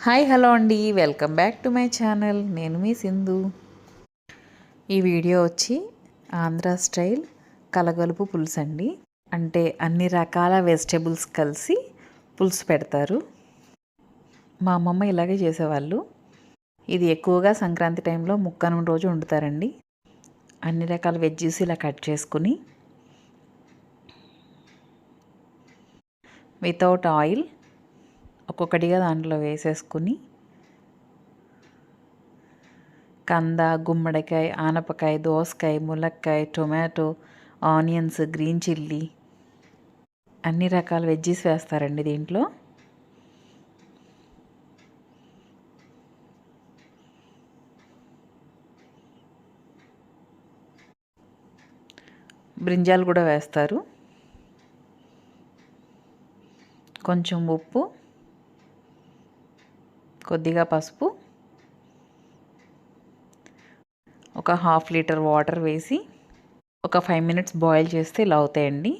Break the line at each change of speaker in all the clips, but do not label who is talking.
Hi hello అండి, welcome back to my channel. నేను మీ సింధు. ఈ వీడియో వచ్చి ఆంధ్ర స్టైల్ కలగలుపు పులుసు అండి. అంటే అన్ని రకాల వెజిటేబుల్స్ కలిసి పులుసు పెడతారు. మా అమ్మమ్మ ఇలాగే చేసేవాళ్ళు. ఇది ఎక్కువగా సంక్రాంతి టైంలో ముక్కనుమ రోజు వండుతారండి. అన్ని రకాల వెజ్జీస్ ఇలా కట్ చేసుకుని వితౌట్ ఆయిల్ ఒక్కొక్కటిగా దాంట్లో వేసేసుకుని కంద, గుమ్మడికాయ, ఆనపకాయ, దోసకాయ, ములక్కాయ, టొమాటో, ఆనియన్స్, గ్రీన్ చిల్లీ అన్ని రకాల వెజ్జీస్ వేస్తారండి దీంట్లో. బ్రింజాలు కూడా వేస్తారు. కొంచెం ఉప్పు, కొద్దిగా పసుపు, ఒక హాఫ్ లీటర్ వాటర్ వేసి ఒక 5 మినిట్స్ బాయిల్ చేస్తే ఇలా అవుతాయండి.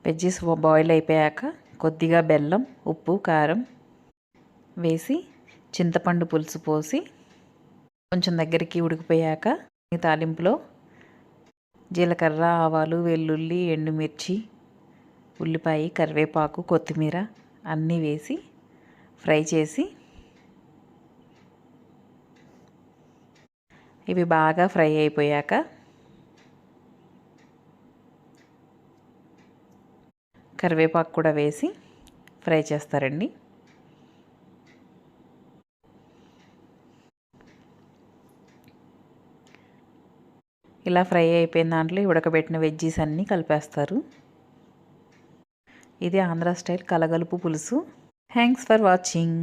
వెజ్జీస్ బాయిల్ అయిపోయాక కొద్దిగా బెల్లం, ఉప్పు, కారం వేసి చింతపండు పులుసు పోసి కొంచెం దగ్గరికి ఉడికిపోయాక ఈ తాలింపులో జీలకర్ర, ఆవాలు, వెల్లుల్లి, ఎండుమిర్చి, ఉల్లిపాయ, కరివేపాకు, కొత్తిమీర అన్నీ వేసి ఫ్రై చేసి ఇవి బాగా ఫ్రై అయిపోయాక కరివేపాకు కూడా వేసి ఫ్రై చేస్తారండి. ఇలా ఫ్రై అయిపోయిన దాంట్లో ఉడకబెట్టిన వెజ్జీస్ అన్నీ కలిపేస్తారు. ఇది ఆంధ్ర స్టైల్ కలగలుపు పులుసు. Thanks for watching.